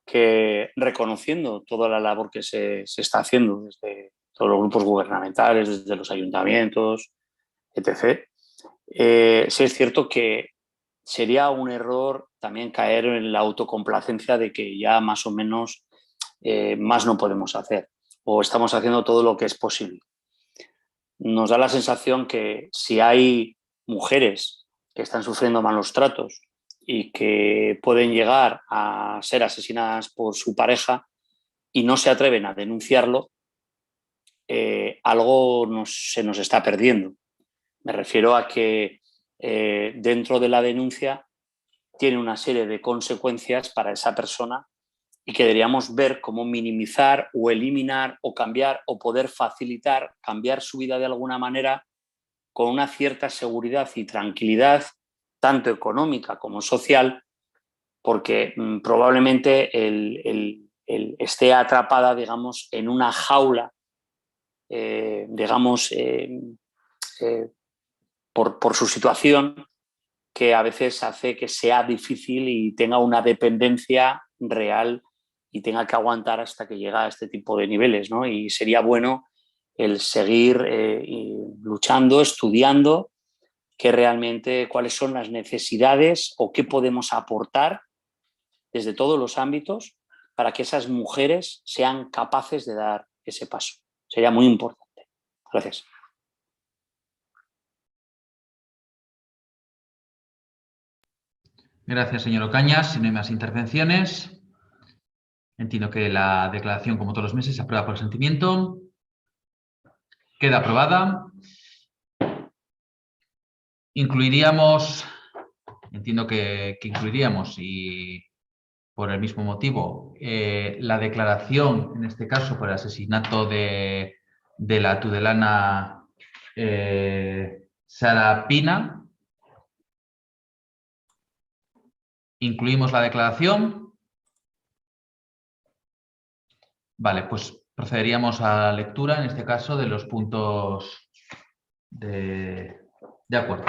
que reconociendo toda la labor que se está haciendo desde todos los grupos gubernamentales, desde los ayuntamientos, etc., sí es cierto que sería un error también caer en la autocomplacencia de que ya más o menos más no podemos hacer o estamos haciendo todo lo que es posible. Nos da la sensación que si hay mujeres que están sufriendo malos tratos y que pueden llegar a ser asesinadas por su pareja y no se atreven a denunciarlo, algo se nos está perdiendo. Me refiero a que dentro de la denuncia tiene una serie de consecuencias para esa persona y que deberíamos ver cómo minimizar o eliminar o cambiar o poder facilitar, cambiar su vida de alguna manera con una cierta seguridad y tranquilidad, tanto económica como social, porque probablemente esté atrapada, digamos, en una jaula, digamos, por su situación, que a veces hace que sea difícil y tenga una dependencia real y tenga que aguantar hasta que llega a este tipo de niveles, ¿no? Y sería bueno el seguir luchando, estudiando cuáles son las necesidades o qué podemos aportar desde todos los ámbitos para que esas mujeres sean capaces de dar ese paso. Sería muy importante. Gracias. Gracias, señor Ocaña. Si no hay más intervenciones, entiendo que la declaración, como todos los meses, se aprueba por sentimiento. Queda aprobada. Incluiríamos, entiendo que incluiríamos, y por el mismo motivo, la declaración, en este caso, por el asesinato de la tudelana Sara Pina. Incluimos la declaración. Vale, pues procederíamos a la lectura, en este caso, de los puntos de acuerdo.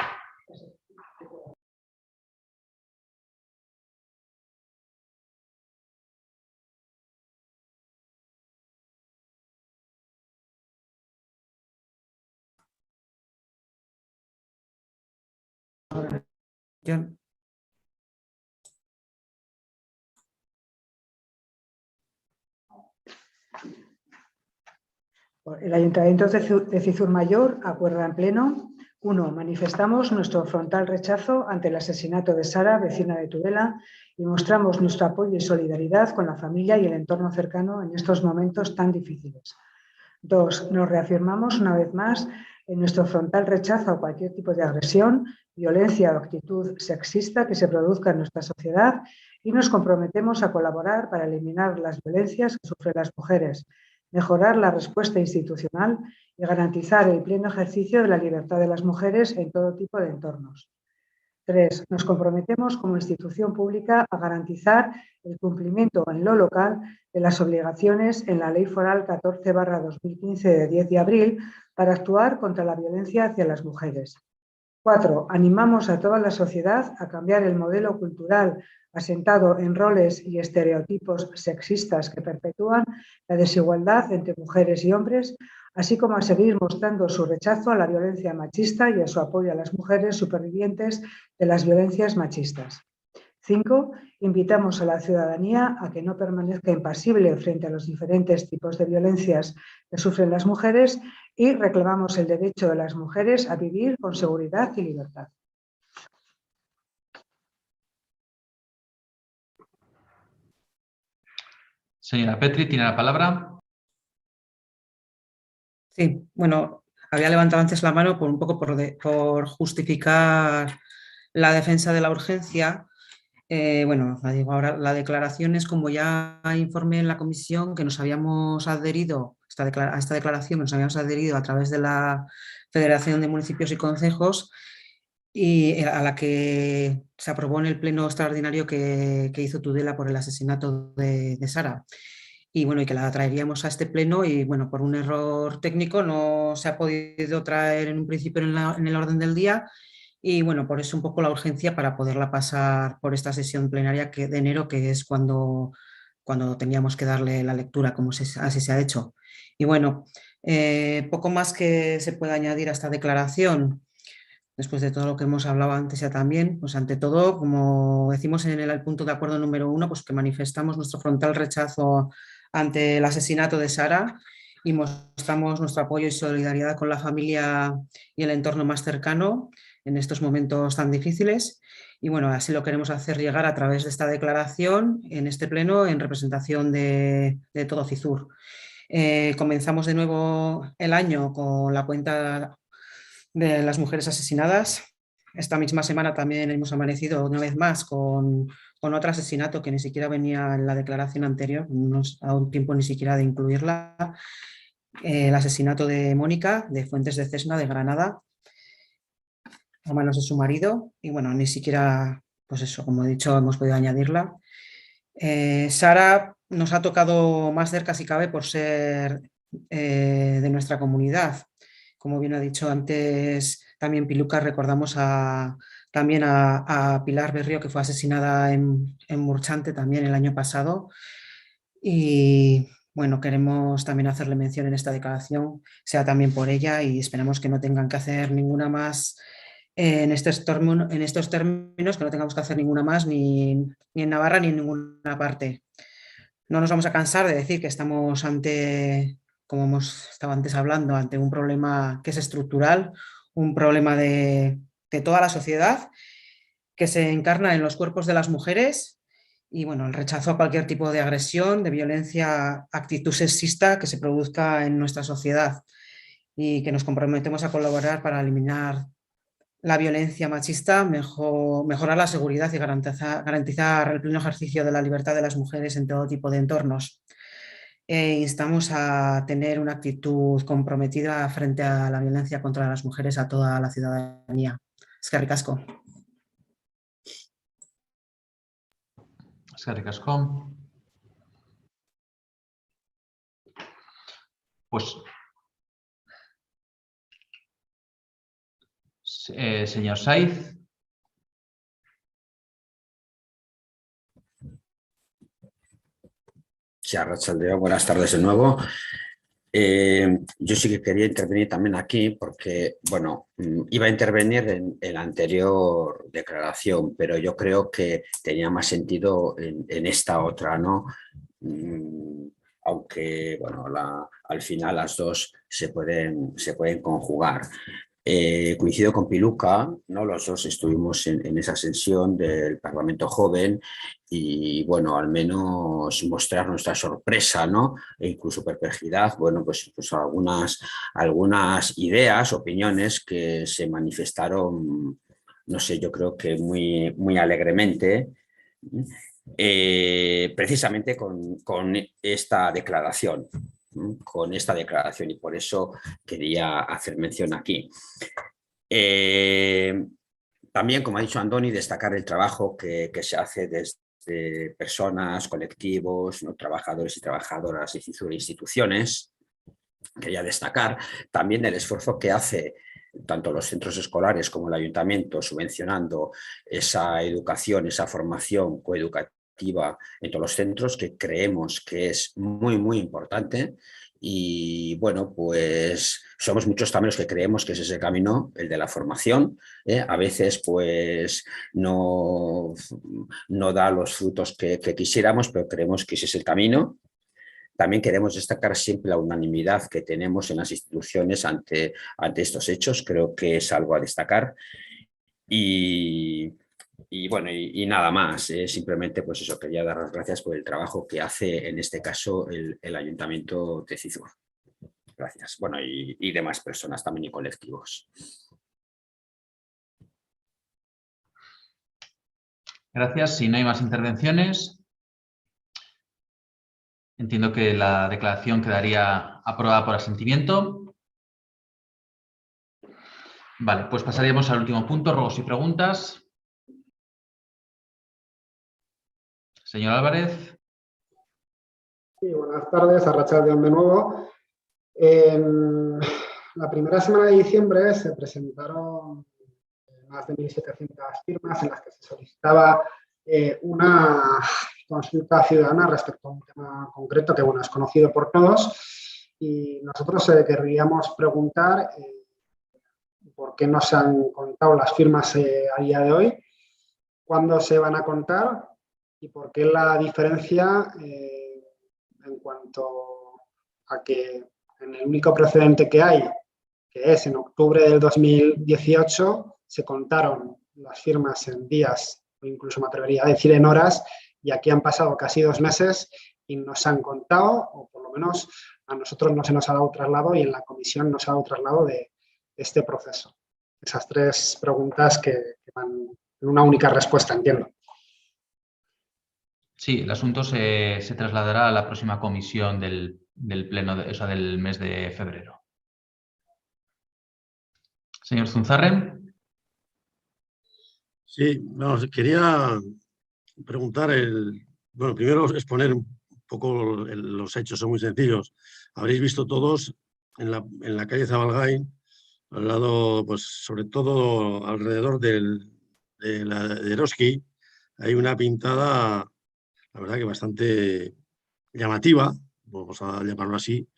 John. El Ayuntamiento de Cizur Mayor acuerda en pleno: 1. Manifestamos nuestro frontal rechazo ante el asesinato de Sara, vecina de Tudela, y mostramos nuestro apoyo y solidaridad con la familia y el entorno cercano en estos momentos tan difíciles. 2. Nos reafirmamos una vez más en nuestro frontal rechazo a cualquier tipo de agresión, violencia o actitud sexista que se produzca en nuestra sociedad y nos comprometemos a colaborar para eliminar las violencias que sufren las mujeres, mejorar la respuesta institucional y garantizar el pleno ejercicio de la libertad de las mujeres en todo tipo de entornos. 3. Nos comprometemos como institución pública a garantizar el cumplimiento en lo local de las obligaciones en la Ley Foral 14/2015 de 10 de abril para actuar contra la violencia hacia las mujeres. 4. Animamos a toda la sociedad a cambiar el modelo cultural asentado en roles y estereotipos sexistas que perpetúan la desigualdad entre mujeres y hombres, así como a seguir mostrando su rechazo a la violencia machista y a su apoyo a las mujeres supervivientes de las violencias machistas. 5. Invitamos a la ciudadanía a que no permanezca impasible frente a los diferentes tipos de violencias que sufren las mujeres y reclamamos el derecho de las mujeres a vivir con seguridad y libertad. Señora Petri, tiene la palabra. Sí, bueno, había levantado antes la mano por un poco por justificar la defensa de la urgencia. Bueno, la digo ahora, la declaración es como ya informé en la comisión que nos habíamos adherido a esta declaración, nos habíamos adherido a través de la Federación de Municipios y Concejos y a la que se aprobó en el pleno extraordinario que hizo Tudela por el asesinato de Sara. Y bueno, y que la traeríamos a este pleno y bueno, por un error técnico no se ha podido traer en un principio en el orden del día y bueno, por eso un poco la urgencia para poderla pasar por esta sesión plenaria de enero, que es cuando teníamos que darle la lectura, como así se ha hecho. Y bueno, poco más que se pueda añadir a esta declaración. Después de todo lo que hemos hablado antes ya también, pues ante todo, como decimos en el punto de acuerdo número 1, pues que manifestamos nuestro frontal rechazo ante el asesinato de Sara y mostramos nuestro apoyo y solidaridad con la familia y el entorno más cercano en estos momentos tan difíciles. Y bueno, así lo queremos hacer llegar a través de esta declaración en este pleno en representación de todo CISUR. Comenzamos de nuevo el año con la cuenta de las mujeres asesinadas. Esta misma semana también hemos amanecido una vez más con otro asesinato que ni siquiera venía en la declaración anterior, no nos ha dado tiempo ni siquiera de incluirla, el asesinato de Mónica, de Fuentes de Cesna, de Granada, a manos de su marido, y bueno, ni siquiera, pues eso, como he dicho, hemos podido añadirla. Sara nos ha tocado más cerca si cabe por ser de nuestra comunidad. Como bien ha dicho antes también Piluca, recordamos también a Pilar Berrio, que fue asesinada en Murchante también el año pasado. Y bueno, queremos también hacerle mención en esta declaración, sea también por ella, y esperamos que no tengan que hacer ninguna más en estos términos, que no tengamos que hacer ninguna más ni en Navarra ni en ninguna parte. No nos vamos a cansar de decir que estamos ante, como hemos estado antes hablando, ante un problema que es estructural, un problema de toda la sociedad, que se encarna en los cuerpos de las mujeres y bueno, el rechazo a cualquier tipo de agresión, de violencia, actitud sexista que se produzca en nuestra sociedad y que nos comprometemos a colaborar para eliminar la violencia machista, mejorar la seguridad y garantizar el pleno ejercicio de la libertad de las mujeres en todo tipo de entornos. Instamos a tener una actitud comprometida frente a la violencia contra las mujeres a toda la ciudadanía. Eskerrik asko. Eskerrik asko. Pues, señor Saiz. Sí, Arratsaldeon, buenas tardes de nuevo. Yo sí que quería intervenir también aquí porque, bueno, iba a intervenir en la anterior declaración, pero yo creo que tenía más sentido en esta otra, ¿no? Aunque, bueno, al final las dos se pueden conjugar. Coincido con Piluca, ¿no? Los dos estuvimos en esa sesión del Parlamento Joven y, bueno, al menos mostrar nuestra sorpresa, ¿no? E incluso perplejidad, bueno, pues algunas ideas, opiniones que se manifestaron, no sé, yo creo que muy alegremente, precisamente con esta declaración. Y por eso quería hacer mención aquí. También, como ha dicho Andoni, destacar el trabajo que se hace desde personas, colectivos, ¿no? Trabajadores y trabajadoras de instituciones. Quería destacar también el esfuerzo que hace tanto los centros escolares como el ayuntamiento subvencionando esa educación, esa formación coeducativa en todos los centros, que creemos que es muy importante. Y bueno, pues somos muchos también los que creemos que ese es el camino, el de la formación. A veces pues no da los frutos que quisiéramos, pero creemos que ese es el camino. También queremos destacar siempre la unanimidad que tenemos en las instituciones ante estos hechos. Creo que es algo a destacar. Y bueno, y nada más, simplemente pues eso, quería dar las gracias por el trabajo que hace en este caso el Ayuntamiento de CISUR. Gracias. Bueno, y demás personas también y colectivos. Gracias. Si no hay más intervenciones, entiendo que la declaración quedaría aprobada por asentimiento. Vale, pues pasaríamos al último punto, ruegos y preguntas. Señor Álvarez. Sí, buenas tardes, arratsaldeon de nuevo. En la primera semana de diciembre se presentaron más de 1.700 firmas en las que se solicitaba una consulta ciudadana respecto a un tema concreto que, bueno, es conocido por todos, y nosotros querríamos preguntar por qué no se han contado las firmas a día de hoy, cuándo se van a contar y por qué la diferencia en cuanto a que en el único precedente que hay, que es en octubre del 2018, se contaron las firmas en días, o incluso me atrevería a decir en horas, y aquí han pasado casi 2 meses y no se han contado, o por lo menos a nosotros no se nos ha dado traslado y en la comisión no se ha dado traslado de este proceso. Esas 3 preguntas que van en una única respuesta, entiendo. Sí, el asunto se trasladará a la próxima comisión del pleno, del mes de febrero. Señor Zunzarren. Sí, vamos, quería preguntar, bueno, primero exponer un poco los hechos, son muy sencillos. Habréis visto todos en la calle Zabalgain, al lado, pues sobre todo alrededor de Eroski, hay una pintada, la verdad que bastante llamativa, vamos a llamarlo así,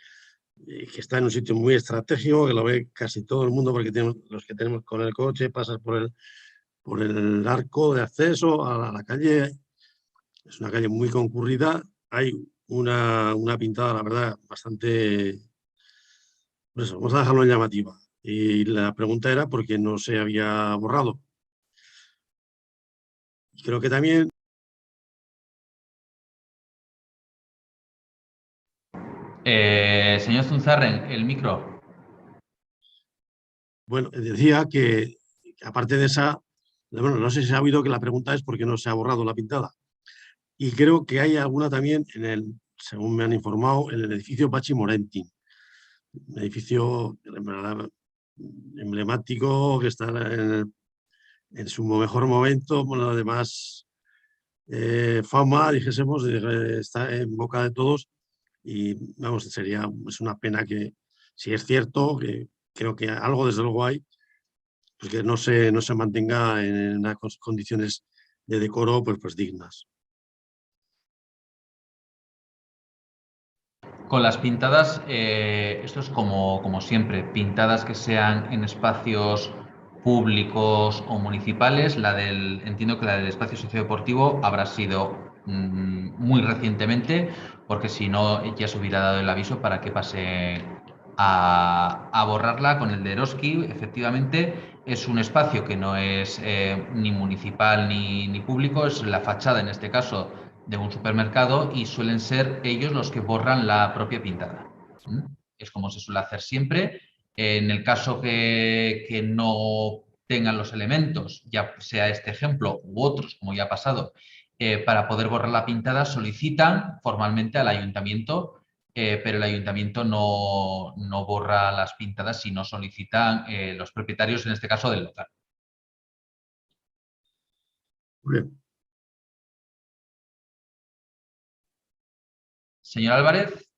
que está en un sitio muy estratégico, que lo ve casi todo el mundo, porque los que tenemos con el coche, pasas por el arco de acceso a la calle. Es una calle muy concurrida. Hay una pintada, la verdad, bastante... Pues eso, vamos a dejarlo en llamativa. Y la pregunta era por qué no se había borrado. Y creo que también... Señor Zunzarren, el micro. Bueno, decía que aparte de esa... Bueno, no sé si ha oído que la pregunta es por qué no se ha borrado la pintada. Y creo que hay alguna también, según me han informado, en el edificio Pachi Morentin. Un edificio emblemático que está en su mejor momento, bueno, además fama, dijésemos, está en boca de todos y vamos, es una pena que, si es cierto, que creo que algo desde luego hay, pues que no se mantenga en unas condiciones de decoro pues dignas. Con las pintadas, esto es como siempre, pintadas que sean en espacios públicos o municipales. Entiendo que la del espacio sociodeportivo habrá sido muy recientemente, porque si no ya se hubiera dado el aviso para que pase a borrarla. Con el de Eroski, efectivamente, es un espacio que no es ni municipal ni público, es la fachada en este caso de un supermercado y suelen ser ellos los que borran la propia pintada. Es como se suele hacer siempre. En el caso que no tengan los elementos, ya sea este ejemplo u otros, como ya ha pasado, para poder borrar la pintada solicitan formalmente al ayuntamiento, pero el ayuntamiento no borra las pintadas, sino solicitan los propietarios, en este caso del local. Bien. Señor Álvarez.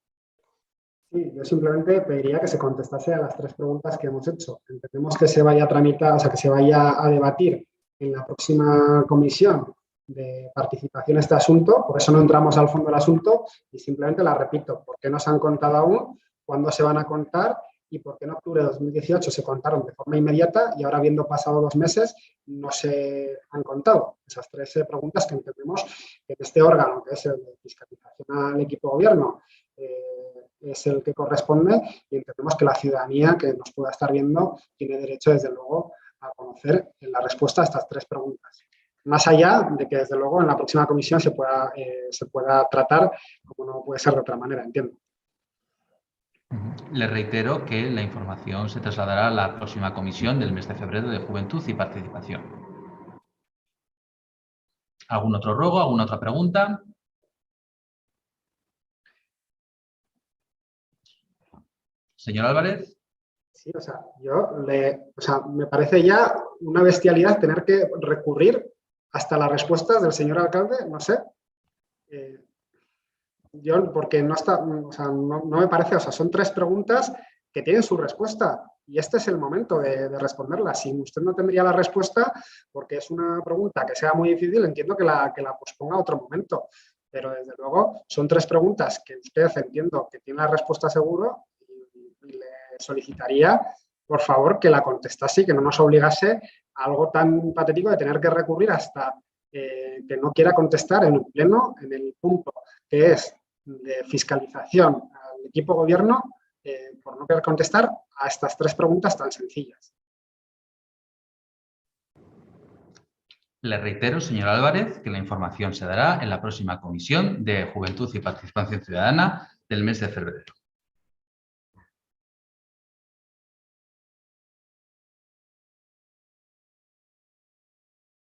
Sí, yo simplemente pediría que se contestase a las 3 preguntas que hemos hecho. Entendemos que se vaya a tramitar, o sea, que se vaya a debatir en la próxima comisión de participación este asunto, por eso no entramos al fondo del asunto y simplemente la repito, ¿por qué no se han contado aún? ¿Cuándo se van a contar? Y por qué en octubre de 2018 se contaron de forma inmediata y ahora, habiendo pasado 2 meses, no se han contado. Esas 3 preguntas que entendemos que este órgano, que es el de fiscalización al equipo de gobierno, es el que corresponde, y entendemos que la ciudadanía que nos pueda estar viendo tiene derecho, desde luego, a conocer la respuesta a estas 3 preguntas. Más allá de que, desde luego, en la próxima comisión se pueda tratar, como no puede ser de otra manera, entiendo. Le reitero que la información se trasladará a la próxima comisión del mes de febrero de Juventud y Participación. ¿Algún otro ruego? ¿Alguna otra pregunta? Señor Álvarez. Sí, me parece ya una bestialidad tener que recurrir hasta las respuestas del señor alcalde, no sé. Porque no está, no me parece, son 3 preguntas que tienen su respuesta y este es el momento de responderlas. Si usted no tendría la respuesta, porque es una pregunta que sea muy difícil, entiendo que la posponga a otro momento. Pero desde luego son 3 preguntas que usted entiendo que tiene la respuesta seguro y le solicitaría, por favor, que la contestase y que no nos obligase a algo tan patético de tener que recurrir hasta que no quiera contestar en un pleno, en el punto que es de fiscalización al equipo gobierno, por no querer contestar a estas 3 preguntas tan sencillas. Le reitero, señor Álvarez, que la información se dará en la próxima Comisión de Juventud y Participación Ciudadana del mes de febrero.